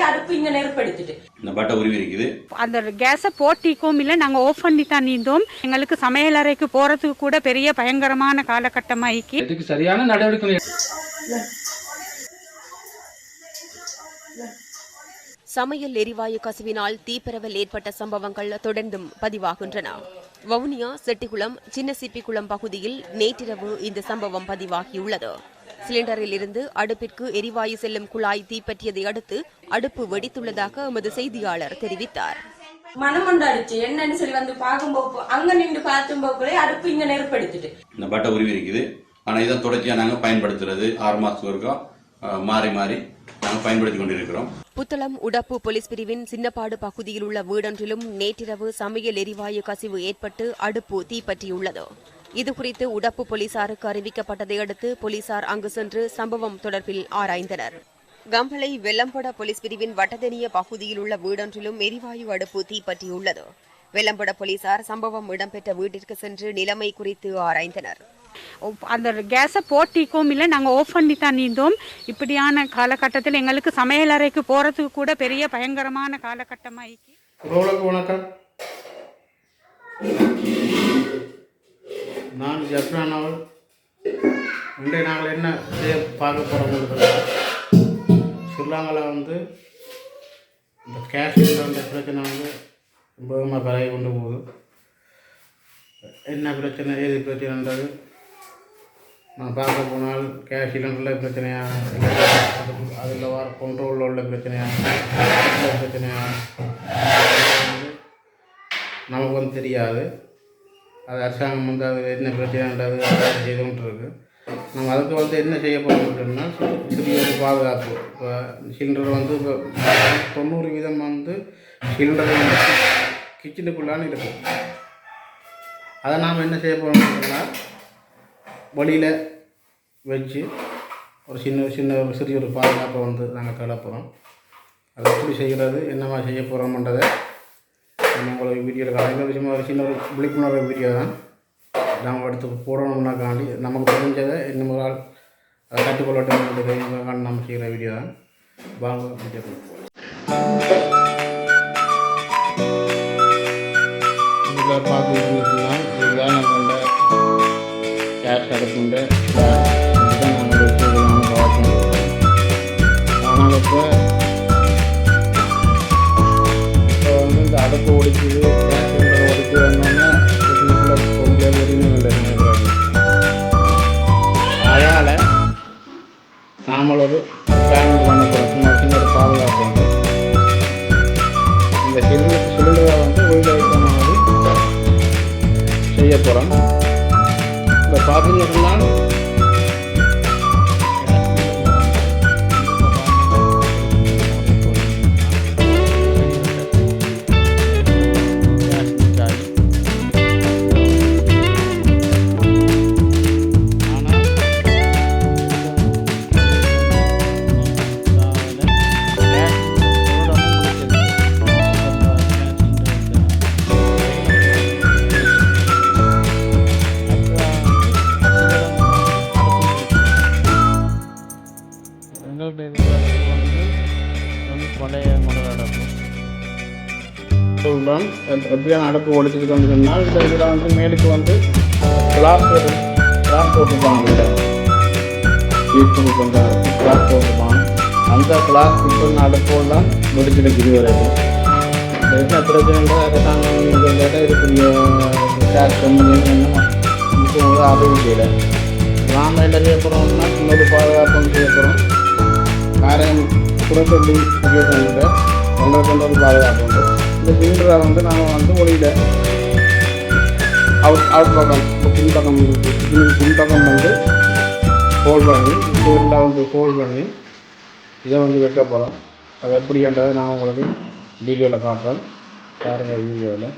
அடுப்பு இங்க நெருப்படுத்திட்டு இந்த பட்டை உருவி இருக்குது. அந்த கேஸை போட்டிக்கும் இல்லை, நாங்கள் ஆஃப் பண்ணி தான் நீந்தோம். எங்களுக்கு சமையல் அறைக்கு போகிறதுக்கு கூட பெரிய பயங்கரமான காலகட்டமாயிக்கு. இதுக்கு சரியான நடவடிக்கை. சமையல் எரிவாயு கசிவினால் தீப்பரவல் ஏற்பட்ட சம்பவங்கள் தொடர்ந்தும் பதிவாகின்றன. வவுனியா, செட்டிக்குளம், சின்னசிப்பிக்குளம் பகுதியில் நேற்றிரவு இந்த சம்பவம் பதிவாகியுள்ளது. சிலிண்டரில் இருந்து அடுப்பிற்கு எரிவாயு செல்லும் குழாய் தீப்பற்றியதை அடுத்து அடுப்பு வெடித்துள்ளதாக எமது செய்தியாளர் தெரிவித்தார். மனமொண்டு அடிச்சு என்னன்னு சொல்லி வந்து பார்க்கும்போது அங்க நின்று பார்த்தும்போது அடுப்பு இங்க நெருப்படுத்திட்டு இந்த பட்டை உருவி இருக்குது. ஆனால் இதை தொடர்ச்சியா நாங்கள் பயன்படுத்துறது 6 மாசத்துக்கு ஒருக்கா மாறி மாறி நாங்கள் பயன்படுத்தி கொண்டிருக்கிறோம். புத்தளம் உடப்பு போலீஸ் பிரிவின் சின்னப்பாடு பகுதியில் உள்ள வீடொன்றிலும் நேற்றிரவு சமையல் எரிவாயு கசிவு ஏற்பட்டு அடுப்பு தீப்பற்றியுள்ளது. இதுகுறித்து உடப்பு போலீசாருக்கு அறிவிக்கப்பட்டதை அடுத்து போலீசார் அங்கு சென்று சம்பவம் தொடர்பில் ஆராய்ந்தனர். கம்பளை வெள்ளம்பட போலீஸ் பிரிவின் வட்டதெனிய பகுதியில் உள்ள வீடொன்றிலும் எரிவாயு அடுப்பு தீப்பற்றியுள்ளது. வெள்ளம்பட போலீசார் சம்பவம் இடம்பெற்ற வீட்டிற்கு சென்று நிலைமை குறித்து ஆராய்ந்தனர். அந்த கேஸை போட்டிக்கும் இல்லை, நாங்கள் ஆஃப் பண்ணி தான் நீந்தோம். இப்படியான காலகட்டத்தில் எங்களுக்கு சமையல் அறைக்கு போகிறதுக்கு கூட பெரிய பயங்கரமான காலகட்டமாயிக்கு. வணக்கம், நான் ஜப்ரான் அவள். இன்றைய நாங்கள் என்ன செய்ய பார்க்க போகிறோம், ஸ்ரீலங்காவில் இந்த கேஷ் இந்த பிரச்சனை ரொம்பமாக பரவி கொண்டு போகுது. என்ன பிரச்சனை, ஏது பிரச்சனைன்றது நான் பார்க்க போனால் கேஷ் சிலிண்டரில் பிரச்சனையாக, அதில் வர கண்ட்ரோலில் உள்ள பிரச்சனையாக நமக்கு தெரியாது. அது அரசாங்கம் அது என்ன பிரச்சனைன்றது செய்து கொண்டு இருக்குது. நம்ம அதுக்கு என்ன செய்ய போகிறோம் அப்படின்னா, சிறிய ஒரு பாதுகாப்பு. இப்போ சிலிண்டர் இப்போ 90% சிலிண்டர் கிச்சனுக்குள்ளான்னு இருக்கும். அதை நாம் என்ன செய்ய போகிறோம் அப்படின்னா, வழியில் வச்சு ஒரு சிறிய ஒரு பாதுகாப்பை நாங்கள் கிளப்புறோம். அதை எப்படி செய்கிறது, என்னமா செய்ய போகிறோம்ன்றதை உங்களுக்கு வீடியோவில் காலையில் விஷயமாக ஒரு சின்ன ஒரு விழிப்புணர்வு வீடியோ தான் நாங்கள் எடுத்து போடணும்னாக்காண்டி நமக்கு தெரிஞ்சதை இன்னும் ஒரு ஆள் அதை கற்றுக்கொள்ளட்டும் நம்ம செய்கிற வீடியோ தான். வாங்க வீடியோ இதில் பார்த்துக்கிட்டீங்கன்னா இதுதான் நம்மளோட கேஷ் அடுப்புண்டு நாங்கள் வச்சுருக்கோம் பார்க்கணும். ஆனால் இப்போ இந்த அடுப்பு ஒடிக்குது, கேஸ் சிலிண்டர் ஒடிக்குது வந்தோன்னா பொங்கல் உரிமை இல்லை. அதனால் நாமல் ஒரு பிளான் பண்ண போகிறோம், சின்ன ஒரு பாதுகாப்பு இந்த சிலிண்டரை உள்ள வைக்கிற மாதிரி செய்ய போகிறோம். இப்போ பார்த்தீங்கன்னா எப்படியான அடுப்பு ஒழிச்சுட்டு சொன்னால் இந்த இதில் மேலுக்கு கிளாஸ் போட்டுருப்பாங்க. வீட்டுக்கு கொஞ்சம் கிளாஸ் போட்டுருப்பாங்க. அந்த கிளாஸ் இப்போ அடுப்பெல்லாம் முடிச்சுட்டு இதுவரைக்கும் என்ன பிரச்சனை அரசாங்கம் இதுக்குரிய கேஷ் கம்பெனி என்ன அறிவிக்கல. நாம் என்ன செய்ய போகிறோம்னா, இன்னொரு பாதுகாப்பு செய்ய போகிறோம். காரையும் குறைச்சொல்லி முக்கியத்துவம் ஒன்றுக்கு ஒரு பாதுகாப்பு உண்டு. இந்த சிலிண்டரை நாங்கள் ஒளியில் அவுட் பக்கம் பின்பக்கம் ஹோல்ட் பண்ணி இதெல்லாம் ஹோல்ட் பண்ணி இதை வைக்க போகிறோம். அது எப்படின்றதை நான் உங்களுக்கு வீடியோவில் காட்டுறேன், பாருங்கள் வீடியோவில்.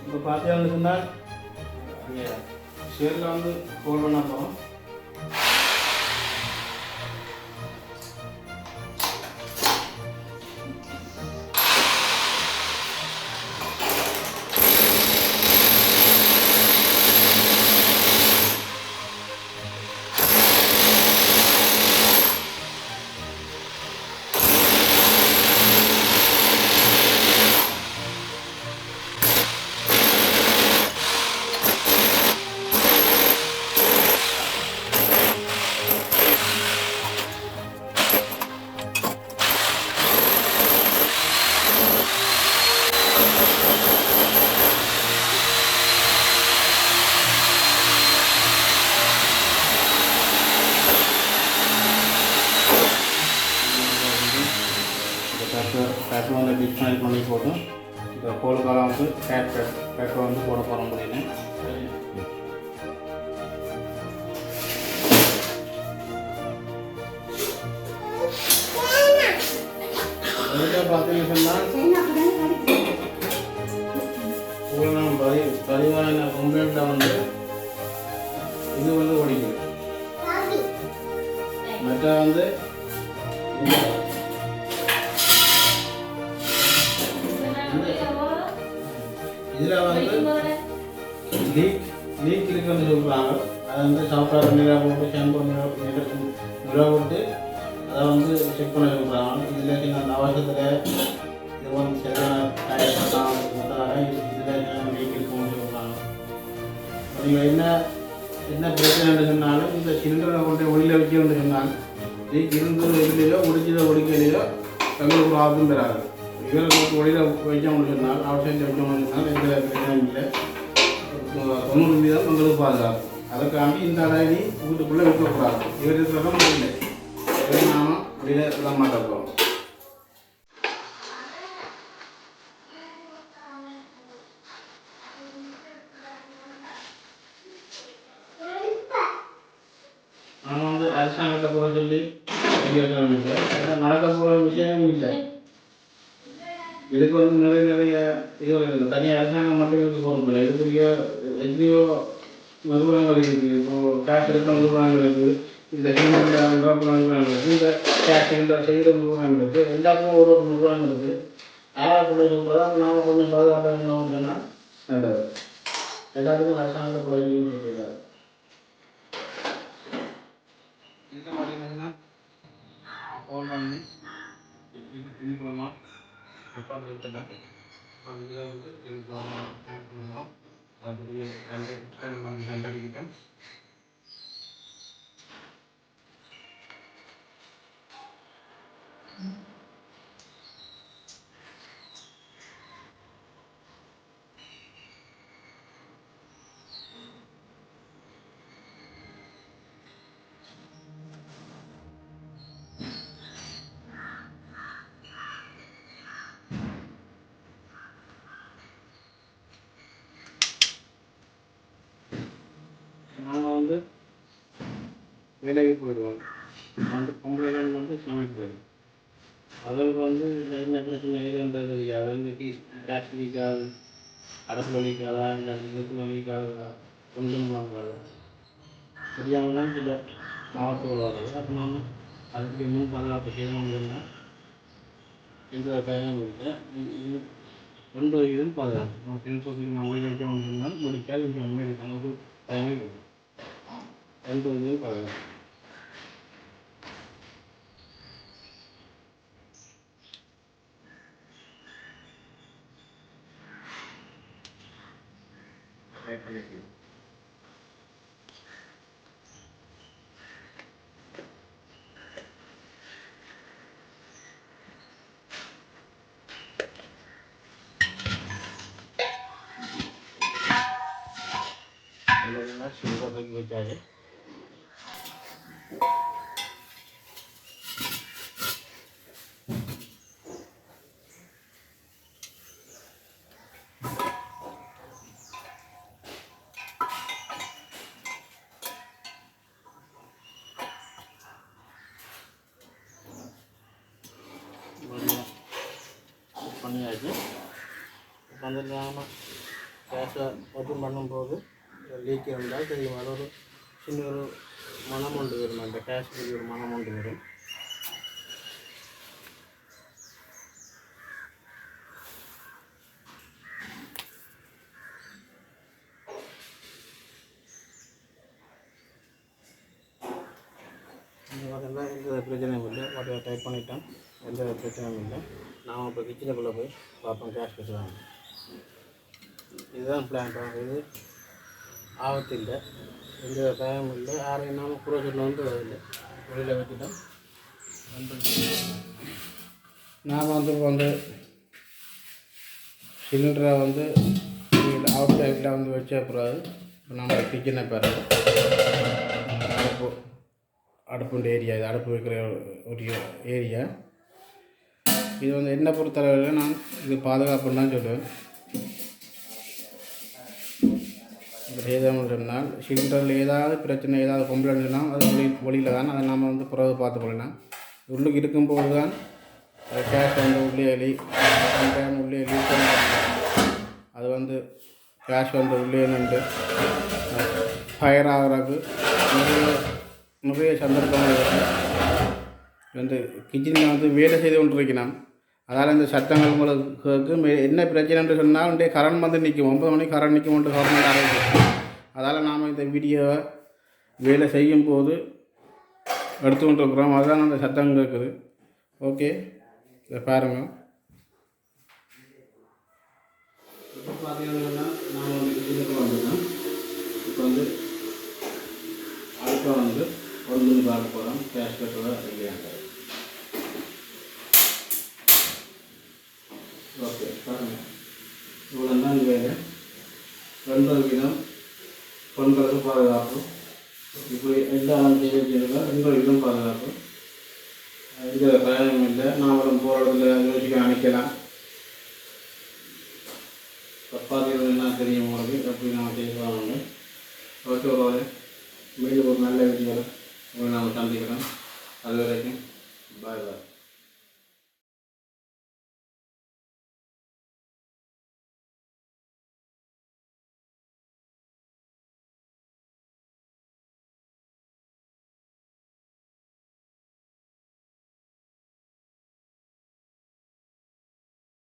இப்போ பார்த்தீங்கன்னு சொன்னால் ஷேரில் வந்து கோல் பண்ண போகிறோம். பேட்டர் வந்து டிஸ்கனெக்ட் பண்ணி போட்டு இந்த ஹோலுக்கெல்லாம் வந்து பேட்டர் வந்து போட போகிறோம் அப்படின்னு பார்த்தீங்கன்னா பதிவான கம்ப்ளைண்ட்டில் வந்து இது வந்து ஓடிக்குது. மற்ற வந்து இதில் வந்து லீக் இருக்குன்னு சொல்கிறாங்க. அதை வந்து சாஃப்ட்வேர் நீராக போட்டு ஷாம்பு நீராக போட்டு அதை வந்து செக் பண்ண சொல்கிறாங்க. இதில் சின்ன அவசரத்தில் இது வந்து சரியான இதில் லீக் இருக்குன்னு சொல்கிறாங்க. நீங்கள் என்ன பிரச்சனை சொன்னாலும் இந்த சிலிண்டரை கொண்டு ஒளியில் வைக்கணும்னு சொன்னாங்க. லீக் இருந்தது இல்லையோ முடிஞ்சதோ ஒடிக்கலையோ எங்களுக்கு ஒரு ஆபத்தும் தராது. இவர்களுக்கு ஒளியில் வைக்கணும்னு சொன்னால் அவசியம் வைக்கணும்னு சொன்னால் எந்த பிரச்சனையும் இல்லை. 90% உங்களுக்கு பாதுகாப்பு. அதுக்காண்டி இந்த அடையி வீட்டுக்குள்ளே வைக்கக்கூடாது. இவர் இருக்கிறதும் இல்லை. நானும் வெளியில் இருக்க மாட்டோம். நான் வந்து அரசாங்கத்தை போக சொல்லி நடக்க போகிற விஷயம் இல்லை. இதுக்கு வந்து நிறைய இதுகள் இருக்குது. தனியாக அரசாங்கம் மட்டும் இதுக்கு போகிறதில்லை. இதுக்குரிய எத்தனையோ நிறுவனங்கள் இருக்குது. இப்போது கேஷ் எடுக்கிற நிறுவனங்கள் இருக்குது. இந்த சிலிண்டர் நிறுவனங்கள் இருக்குது. இந்த கேஷ் சிலிண்டர் செய்கிற நிறுவனங்கள் இருக்குது. எல்லாத்துக்கும் ஒரு நிறுவனங்கள் இருக்குது. யாராவது சொல்கிறதா நாம் கொஞ்சம் பாதுகாப்பாக சொன்னால் நல்லது. எல்லாத்துக்கும் அரசாங்கத்தை போய் சொல்லியிருக்காரு. இந்த பார்த்தீங்கன்னா ஃபோன் பண்ணி இதுக்குமா உட்காந்துருக்கேன். இதில் வந்து இருக்கணும். அப்படியே கண்டடிக்கிட்டேன். நாங்கள் வந்து வேலைக்கு போயிடுவோம். அந்த பொங்கல் வந்து சமைக்கு போயிடுவோம். அதுக்கு வந்து என்ன பிரச்சனை ஏதுன்றது தெரியாது. வந்து கேஸ் லீக்காது, அடுப்பில் லீக்காதா, இல்லை இதுக்குள்ள லீக்காதா ஒன்றும் வாங்காது. தெரியாமல் தான் சில மாவட்டங்கள் வர்றது. அப்போ நம்ம அதுக்கு முன் பாதுகாப்பு செய்யணும்னா எந்த பயனும் இல்லை. ஒன்று இதுன்னு பாதுகாப்பு நம்ம திருப்பதி நம்ம வீடு வைக்கணும்னு சொன்னால் முடிக்காது. இங்கே நம்ம வீடு நமக்கு பயமே இருக்குது. ஒன்று இதுன்னு பாதுகாப்பு. சிறுபாதைக்கு வச்சாச்சு. பண்ணியாச்சு. வந்துட்டு நாம் கேஸை ஓப்பன் பண்ணும்போது லீக் இருந்தால் தெரியும். அது ஒரு சின்ன ஒரு மனம் ஒன்று வரும், அந்த கேஷ் ஒரு மனம் ஒன்று வரும். இந்த மாதிரிலாம் எந்த பிரச்சனையும் இல்லை. வாட்டில் டைப் பண்ணிட்டேன், எந்த பிரச்சனையும் இல்லை. நான் இப்போ கிச்சனுக்குள்ளே போய் பார்ப்போம் கேஷ் கட்டுவாங்க. இதுதான் பிளான். இது ஆபத்து இல்லை, எந்த பயமும் இல்லை, யாரையும் நாம குறைச்சல் வந்து இல்லை. வெளியில் வச்சுட்டோம். நாம் வந்து சிலிண்டரை அவுட் சைடில் வச்ச பிறகு நம்ம கிச்சனை பிறகு அடுப்புன்ற ஏரியா, இது அடுப்பு வைக்கிற ஒரு ஏரியா. இது என்னை பொறுத்தளவில் நான் இது பாதுகாப்புன்னு தான் சொல்லுவேன். இப்போ செய்தோம்னால் சிலிண்டரில் ஏதாவது பிரச்சனை, ஏதாவது கம்ப்ளைண்ட்னா அது ஒளியில் தான் அதை நாம் பிறகு பார்த்து போடலாம். உள்ளுக்கு இருக்கும்போது தான் கேஸ் உள்ளே உள்ளே லீக் அது கேஷ் உள்ளே நின்று ஃபயர் ஆகிறதுக்கு நிறைய சந்தர்ப்பங்கள் இருக்குது. கிச்சனில் வேலை செய்து கொண்டு இருக்கணும். அதால் இந்த சட்டங்கள் உங்களுக்கு என்ன பிரச்சனைன்னு சொன்னால் கரண்ட் நிற்கும். 9 மணிக்கு கரண்ட் நிற்கும் கவர்மெண்ட் ஆரம்பிக்கும். அதால் நாம் இந்த வீடியோவை வேலை செய்யும் போது எடுத்துக்கொண்டு இருக்கிறோம். அதுதான் அந்த சத்தம் கேட்குது. ஓகே, இதை பாருங்கள். இப்போ பார்த்தீங்கன்னா நான் கிச்சனுக்கு வந்துட்டேன். இப்போ அடுப்பை ஒன்று பார்க்க போகிறோம். கேஷ் கட்டுவதை இல்லையாங்க. ஓகே, பாருங்கள். இவ்வளோ தான் வேலை. 2 விதம் பண்ணுறது பாதுகாப்பு. இப்போ எல்லாம் செய்யறதுல 2 விதம் பாதுகாப்பு. எந்த பயனும் இல்லை. நாமளும் போகிற இடத்துல யோசிக்க நினைக்கலாம். தப்பாக எல்லாம் தெரியும் உங்களுக்கு எப்படி நம்ம செய்வாங்க. ஓகே, ஒரு மீண்டும் ஒரு நல்ல வீடியோவில் உங்களை நாம் சந்திக்கிறோம். அது வரைக்கும் பாய் பாய்.